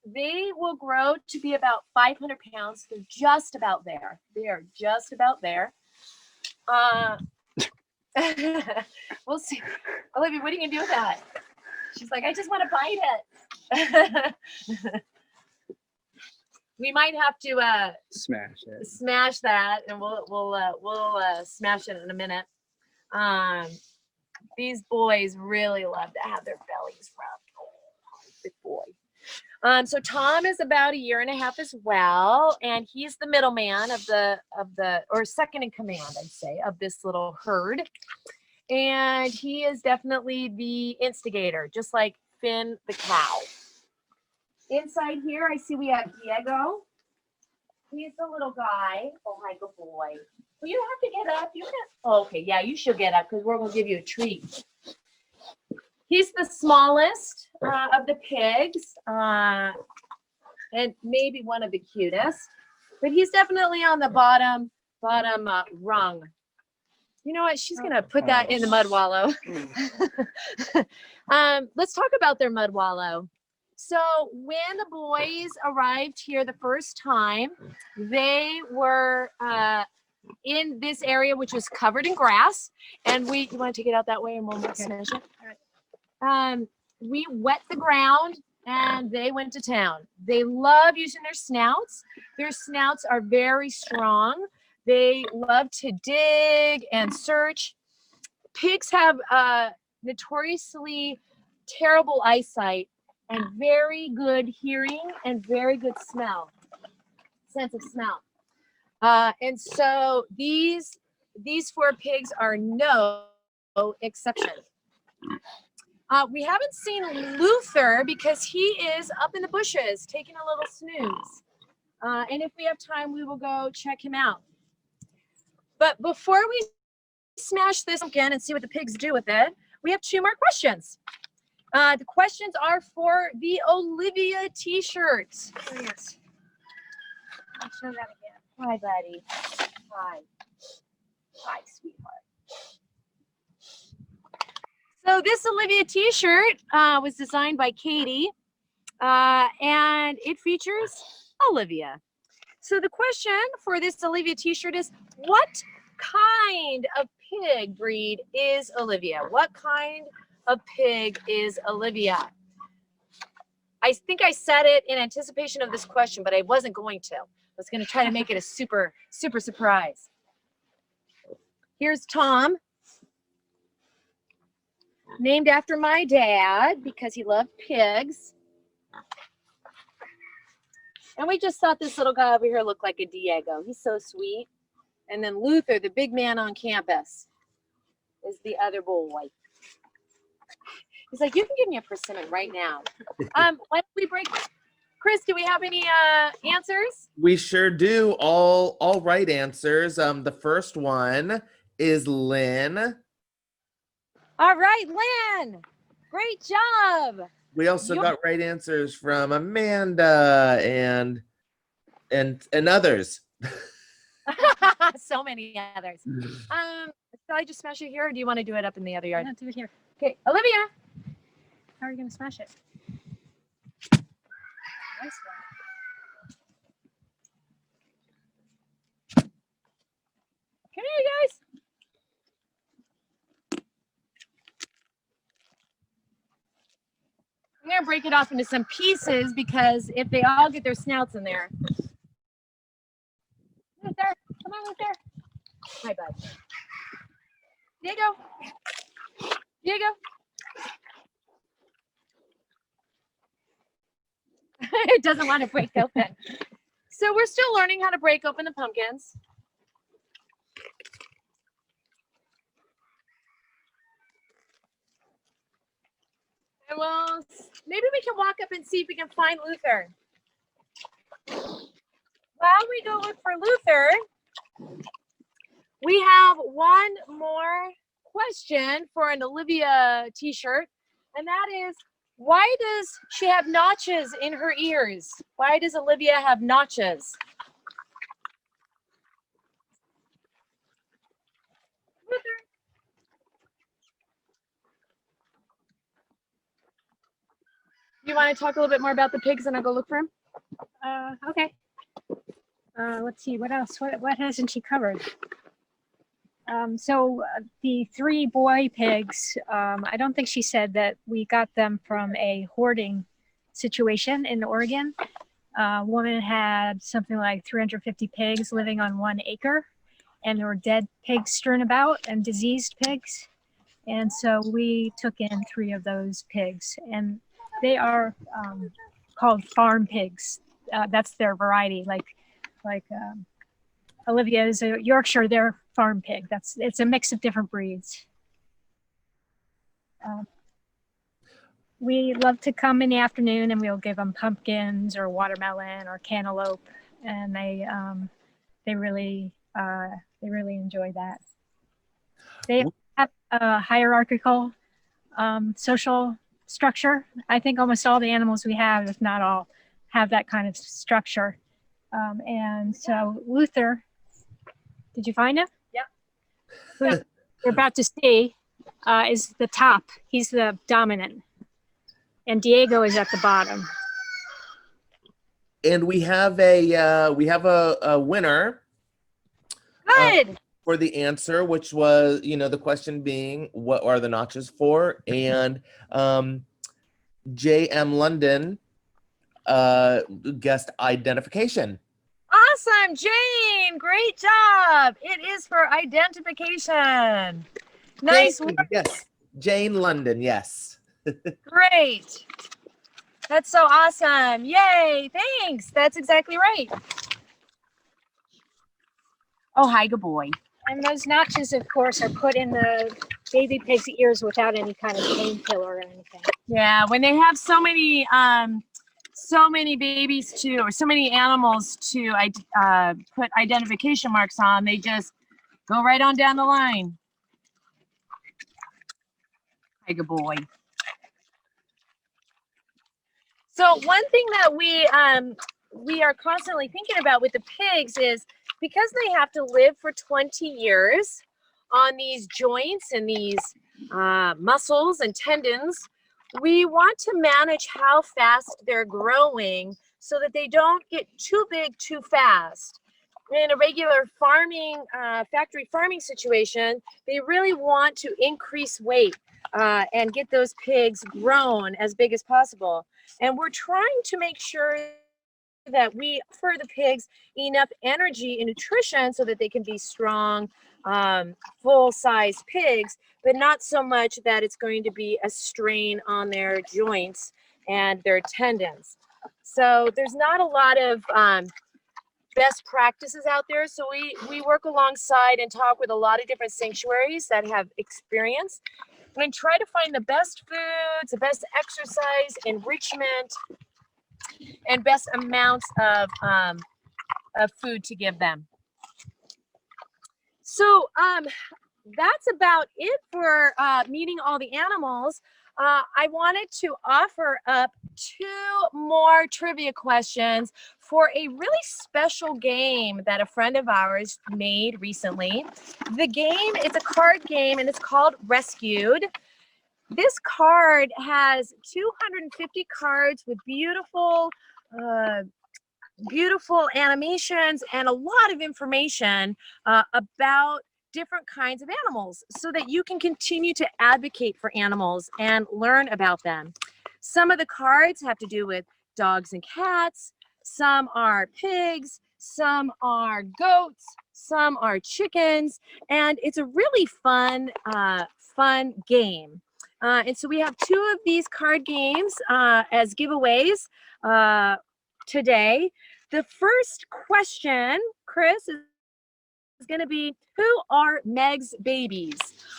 They will grow to be about 500 pounds. They're just about there. They are just about there. We'll see. Olivia, what are you going to do with that? She's like, I just want to bite it. We might have to smash that, and we'll smash it in a minute. These boys really love to have their bellies rubbed. Oh, good boy. So Tom is about 1.5 years as well, and he's the middleman or second in command, I'd say, of this little herd. And he is definitely the instigator, just like Finn the cow. Inside here, I see we have Diego. He's the little guy. Oh, hi, good boy. Well, you don't have to get up. Oh, okay, yeah, you should get up because we're going to give you a treat. He's the smallest of the pigs, and maybe one of the cutest. But he's definitely on the bottom rung. You know what? She's going to put that in the mud wallow. Let's talk about their mud wallow. So when the boys arrived here the first time, they were in this area, which was covered in grass. And you want to take it out that way and we'll smash it? All right. We wet the ground and they went to town. They love using their snouts. Their snouts are very strong. They love to dig and search. Pigs have notoriously terrible eyesight and very good hearing and very good sense of smell. And so these 4 pigs are no exception. We haven't seen Luther because he is up in the bushes taking a little snooze. And if we have time, we will go check him out. But before we smash this again and see what the pigs do with it, we have 2 more questions. The questions are for the Olivia t-shirt. Oh, yes. I'll show that again. Hi, buddy. Hi. Hi, sweetheart. So this Olivia t-shirt was designed by Katie, and it features Olivia. So the question for this Olivia t-shirt is, what kind of pig breed is Olivia? What kind of pig is Olivia? I think I said it in anticipation of this question, but I wasn't going to. I was going to try to make it a super, super surprise. Here's Tom, named after my dad because he loved pigs. And we just thought this little guy over here looked like a Diego. He's so sweet. And then Luther, the big man on campus, is the other boy. He's like, you can give me a persimmon right now. Why don't we break? Chris, do we have any answers? We sure do. All right answers. The first one is Lynn. All right, Lynn. Great job. We also You- got right answers from Amanda and others. So many others. Shall I just smash it here, or do you want to do it up in the other yard? No, do it here. Okay, Olivia. How are you gonna smash it? Nice Come here, you guys. I'm gonna break it off into some pieces because if they all get their snouts in there. Luther, come on, Luther. Hi, bud. Diego. Diego. It doesn't want to break open. So we're still learning how to break open the pumpkins. And well, maybe we can walk up and see if we can find Luther. While we go look for Luther, we have one more question for an Olivia t-shirt, and that is, why does she have notches in her ears? Why does Olivia have notches? Luther. You want to talk a little bit more about the pigs and I'll go look for him? Okay. Let's see, what else? What hasn't she covered? The 3 boy pigs, I don't think she said that we got them from a hoarding situation in Oregon. A woman had something like 350 pigs living on 1 acre, and there were dead pigs strewn about and diseased pigs. And so we took in 3 of those pigs, and they are called farm pigs. That's their variety. Like Olivia is a Yorkshire, they're farm pig. It's a mix of different breeds. We love to come in the afternoon and we'll give them pumpkins or watermelon or cantaloupe, and they really enjoy that. They have a hierarchical social structure. I think almost all the animals we have, if not all, have that kind of structure. And so Luther, did you find him? Yep. Who we're about to see is the top. He's the dominant. And Diego is at the bottom. And we have a winner. Good. For the answer, which was, the question being, what are the notches for? And J.M. London guessed identification. Awesome, Jane. Great job. It is for identification. Nice Thank you. work. Yes, Jane London. Yes. Great. That's so awesome. Yay. Thanks. That's exactly right. Oh, hi, good boy. And those notches, of course, are put in the baby pig's ears without any kind of painkiller or anything. Yeah, when they have so many babies to, or so many animals to put identification marks on, they just go right on down the line. Hi, good boy. So one thing that we are constantly thinking about with the pigs is, because they have to live for 20 years on these joints and these muscles and tendons, we want to manage how fast they're growing so that they don't get too big too fast. In a regular farming, factory farming situation, they really want to increase weight and get those pigs grown as big as possible. And we're trying to make sure that we offer the pigs enough energy and nutrition so that they can be strong, full-size pigs, but not so much that it's going to be a strain on their joints and their tendons. So there's not a lot of best practices out there. So we work alongside and talk with a lot of different sanctuaries that have experience. and try to find the best foods, the best exercise, enrichment, and best amounts of food to give them. So that's about it for meeting all the animals. I wanted to offer up 2 more trivia questions for a really special game that a friend of ours made recently. The game is a card game and it's called Rescued. This card has 250 cards with beautiful animations and a lot of information about different kinds of animals so that you can continue to advocate for animals and learn about them. Some of the cards have to do with dogs and cats. Some are pigs. Some are goats. Some are chickens. And it's a really fun game. And so we have 2 of these card games as giveaways today. The first question, Chris, is going to be, who are Meg's babies?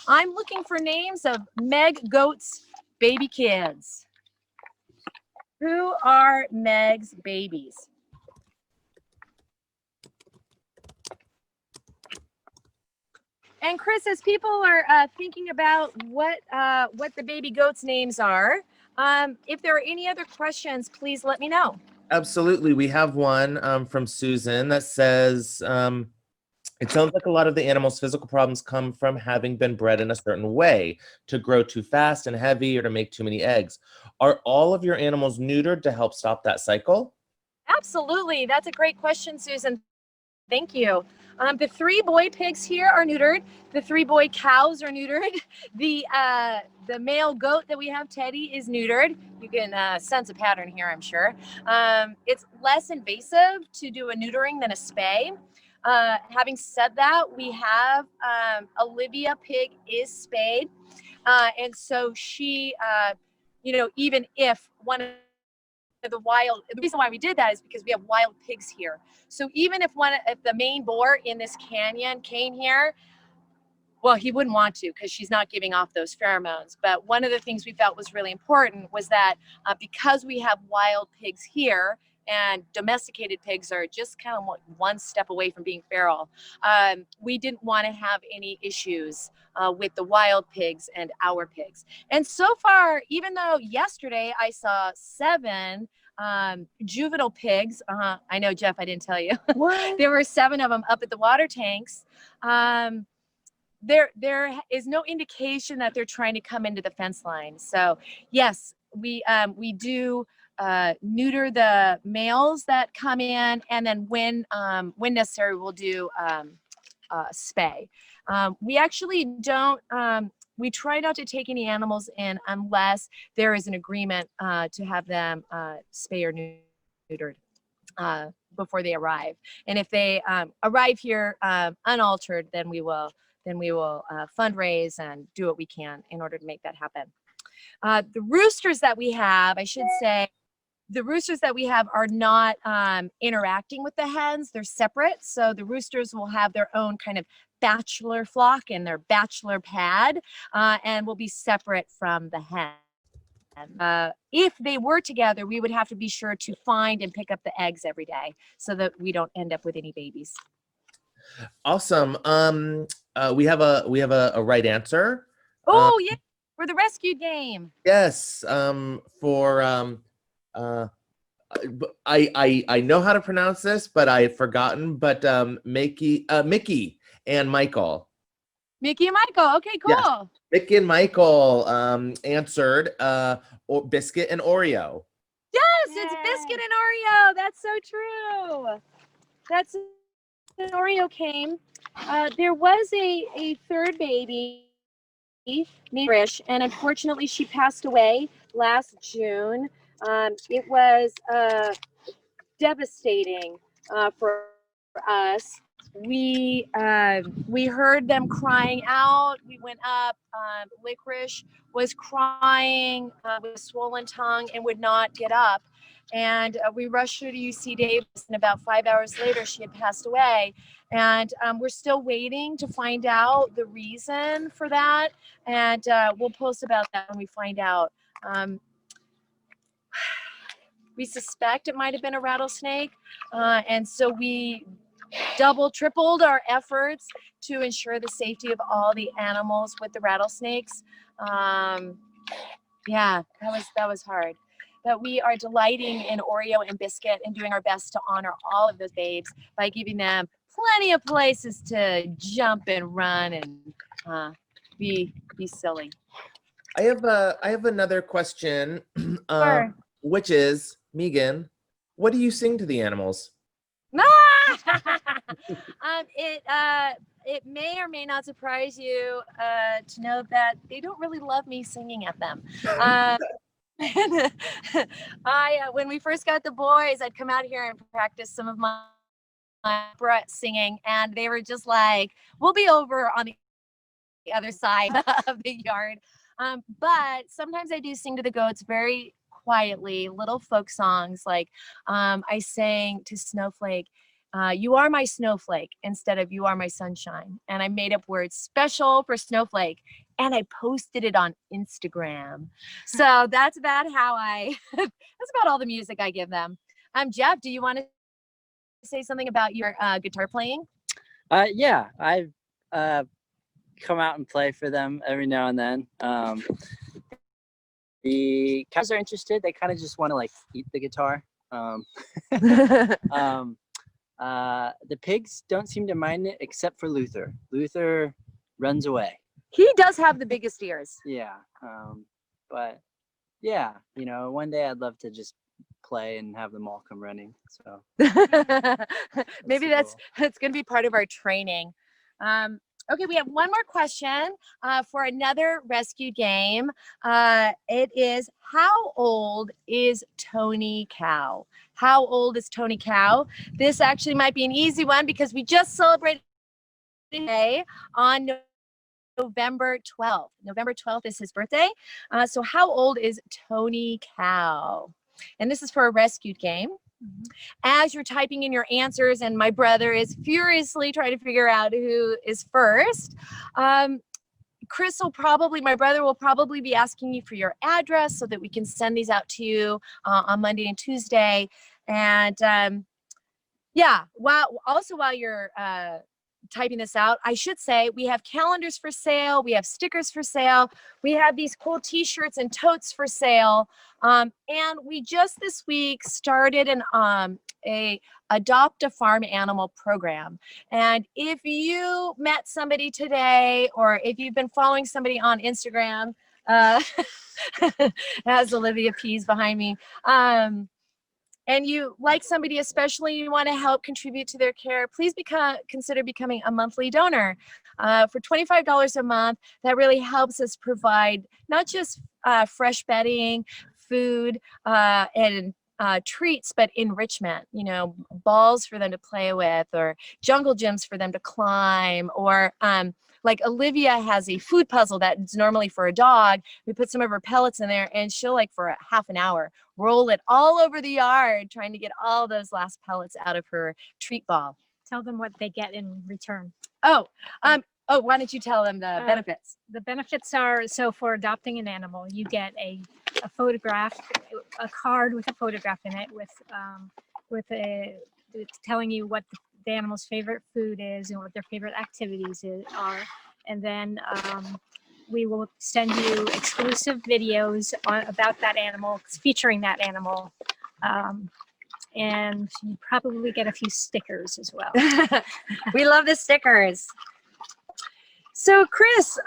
I'm looking for names of Meg Goat's baby kids. Who are Meg's babies? And Chris, as people are thinking about what the baby goats' names are, if there are any other questions, please let me know. Absolutely. We have one from Susan that says, it sounds like a lot of the animals' physical problems come from having been bred in a certain way, to grow too fast and heavy or to make too many eggs. Are all of your animals neutered to help stop that cycle? Absolutely. That's a great question, Susan. Thank you. The 3 boy pigs here are neutered. The 3 boy cows are neutered. The male goat that we have, Teddy, is neutered. You can sense a pattern here, I'm sure. It's less invasive to do a neutering than a spay. Having said that, we have Olivia pig is spayed. And so she, even if the reason why we did that is because we have wild pigs here. So even if the main boar in this canyon came here, well, he wouldn't want to because she's not giving off those pheromones. But one of the things we felt was really important was that because we have wild pigs here and domesticated pigs are just kind of one step away from being feral, we didn't want to have any issues with the wild pigs and our pigs. And so far, even though yesterday I saw 7 juvenile pigs, I know, Jeff, I didn't tell you. What? There were 7 of them up at the water tanks. There is no indication that they're trying to come into the fence line. So yes, we do neuter the males that come in, and then when necessary, we'll do spay. We actually don't. We try not to take any animals in unless there is an agreement to have them spay or neutered before they arrive. And if they arrive here unaltered, then we will fundraise and do what we can in order to make that happen. The roosters that we have, I should say, the roosters that we have are not interacting with the hens. They're separate. So the roosters will have their own kind of bachelor flock and their bachelor pad, and will be separate from the hen. If they were together, we would have to be sure to find and pick up the eggs every day so that we don't end up with any babies. Awesome. We have a right answer. Oh, yeah, for the rescue game. Yes. I know how to pronounce this, but I've forgotten. But Mickey and Michael. Mickey and Michael. Okay, cool. Yes. Mickey and Michael answered Biscuit and Oreo. Yes, Yay. it's Biscuit and Oreo. That's so true. That's when Oreo came. There was a third baby named Rish, and unfortunately she passed away last June. It was devastating for us. We heard them crying out. We went up. Licorice was crying with a swollen tongue and would not get up. and we rushed her to UC Davis, and about 5 hours later, she had passed away. And we're still waiting to find out the reason for that, and we'll post about that when we find out. We suspect it might have been a rattlesnake, and so we tripled our efforts to ensure the safety of all the animals with the rattlesnakes. Yeah, that was hard. But we are delighting in Oreo and Biscuit and doing our best to honor all of those babes by giving them plenty of places to jump and run and be silly. I have another question, Sure. which is, Megan, what do you sing to the animals? It may or may not surprise you to know that they don't really love me singing at them. When we first got the boys, I'd come out here and practice some of my singing, and they were just like, "We'll be over on the other side of the yard." But sometimes I do sing to the goats very quietly, little folk songs. Like I sang to Snowflake, "You are my snowflake," instead of "You are my sunshine." And I made up words special for Snowflake, and I posted it on Instagram. So that's about how that's about all the music I give them. Jeff, do you want to say something about your guitar playing? Yeah, I've come out and play for them every now and then. The cows are interested. They kind of just want to like eat the guitar. The pigs don't seem to mind it, except for Luther. Luther runs away. He does have the biggest ears. Yeah. But yeah, you know, one day I'd love to just play and have them all come running. So Maybe cool. that's going to be part of our training. Okay, we have one more question for another rescue game. It is, how old is Tony Cow? How old is Tony Cow? This actually might be an easy one because we just celebrated today on November 12th. November 12th is his birthday. So how old is Tony Cow? And this is for a rescued game. As you're typing in your answers, and my brother is furiously trying to figure out who is first, my brother will probably be asking you for your address so that we can send these out to you on Monday and Tuesday. And yeah, while you're typing this out, I should say we have calendars for sale, we have stickers for sale, we have these cool t-shirts and totes for sale, and we just this week started a adopt a farm animal program. And if you met somebody today, or if you've been following somebody on Instagram, as Olivia P's behind me, and you like somebody, especially you want to help contribute to their care, please consider becoming a monthly donor. For $25 a month, that really helps us provide not just fresh bedding, food, and treats, but enrichment, you know, balls for them to play with, or jungle gyms for them to climb, or like Olivia has a food puzzle that's normally for a dog. We put some of her pellets in there, and she'll, like, for a half an hour, roll it all over the yard trying to get all those last pellets out of her treat ball. Tell them what they get in return. Oh, why don't you tell them the benefits? The benefits are, so for adopting an animal, you get a photograph, a card with a photograph in it with telling you what the animal's favorite food is and what their favorite activities are. And then we will send you exclusive videos about that animal, featuring that animal. And you probably get a few stickers as well. We love the stickers. So Chris,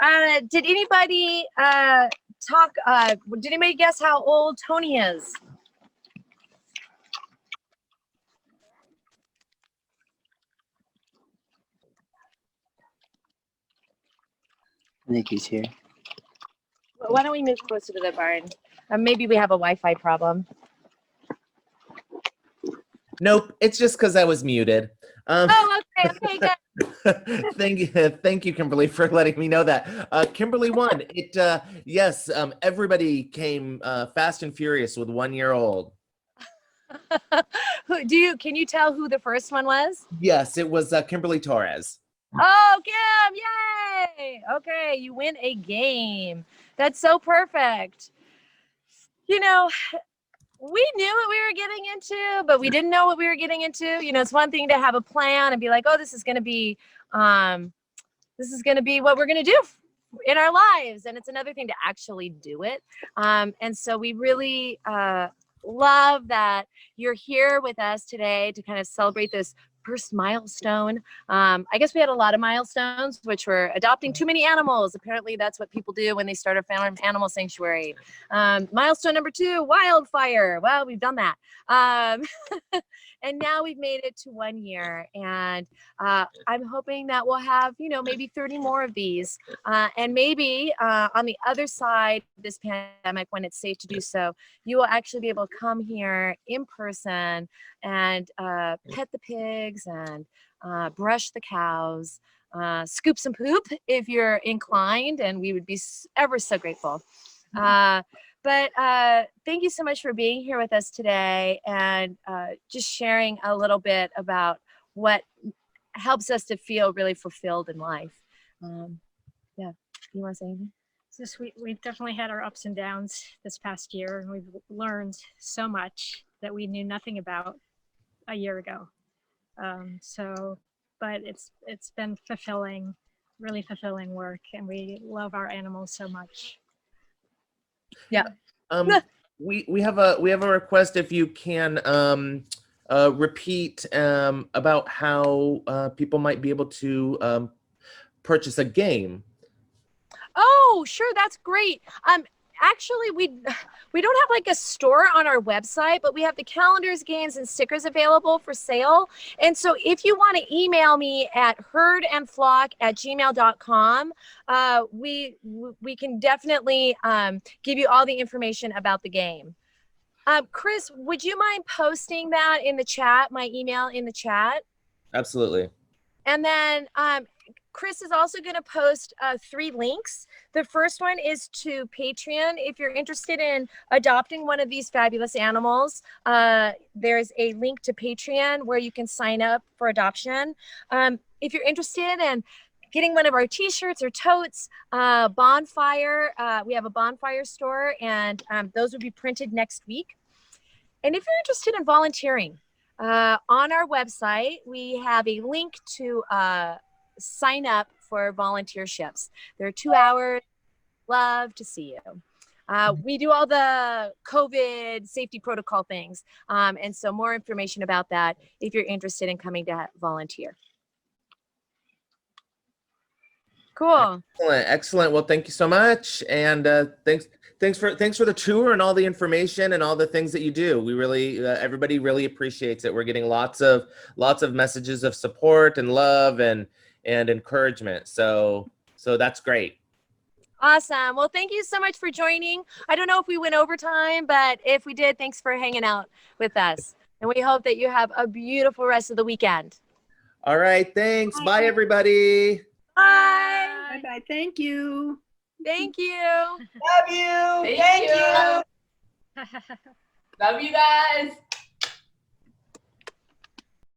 did anybody did anybody guess how old Tony is? I think he's here. Why don't we move closer to the barn? Maybe we have a Wi-Fi problem. Nope, it's just because I was muted. Oh, okay, good. Thank you, Kimberly, for letting me know that. Kimberly won. Yes, everybody came fast and furious with 1 year old. Can you tell who the first one was? Yes, it was Kimberly Torres. Oh, Kim, yay! Okay, you win a game. That's so perfect. You know, we knew what we were getting into, but we didn't know what we were getting into. You know, it's one thing to have a plan and be like, oh, this is going to be what we're going to do in our lives. And it's another thing to actually do it. And so we really love that you're here with us today to kind of celebrate this first milestone. I guess we had a lot of milestones, which were adopting too many animals. Apparently that's what people do when they start a farm animal sanctuary. Milestone number 2, wildfire. Well, we've done that. And now we've made it to 1 year. And I'm hoping that we'll have, maybe 30 more of these. And maybe on the other side of this pandemic, when it's safe to do so, you will actually be able to come here in person and pet the pigs and brush the cows, scoop some poop if you're inclined, and we would be ever so grateful. But thank you so much for being here with us today and just sharing a little bit about what helps us to feel really fulfilled in life. Yeah, you want to say anything? Just we've definitely had our ups and downs this past year, and we've learned so much that we knew nothing about a year ago. But it's been fulfilling, really fulfilling work, and we love our animals so much. Yeah. We have a request if you can repeat about how people might be able to purchase a game. Oh, sure, that's great. Actually, we don't have like a store on our website, but we have the calendars, games, and stickers available for sale. And so if you want to email me at herdandflock@gmail.com, we can definitely give you all the information about the game. Chris, would you mind posting that in the chat, my email in the chat? Absolutely. And then Chris is also going to post 3 links. The first one is to Patreon. If you're interested in adopting one of these fabulous animals, there's a link to Patreon where you can sign up for adoption. If you're interested in getting one of our t-shirts or totes, Bonfire, we have a Bonfire store, and those will be printed next week. And if you're interested in volunteering, on our website, we have a link to sign up for volunteerships. They're 2 hours. Love to see you. We do all the COVID safety protocol things. And so more information about that if you're interested in coming to volunteer. Cool. Excellent. Well, thank you so much. And thanks for the tour and all the information and all the things that you do. We really, everybody really appreciates it. We're getting lots of messages of support and love and encouragement. So that's great. Awesome. Well, thank you so much for joining. I don't know if we went over time, but if we did, thanks for hanging out with us. And we hope that you have a beautiful rest of the weekend. All right. Thanks. Bye, everybody. Bye. Bye-bye. Thank you. Thank you. Love you. Thank you. Love you guys.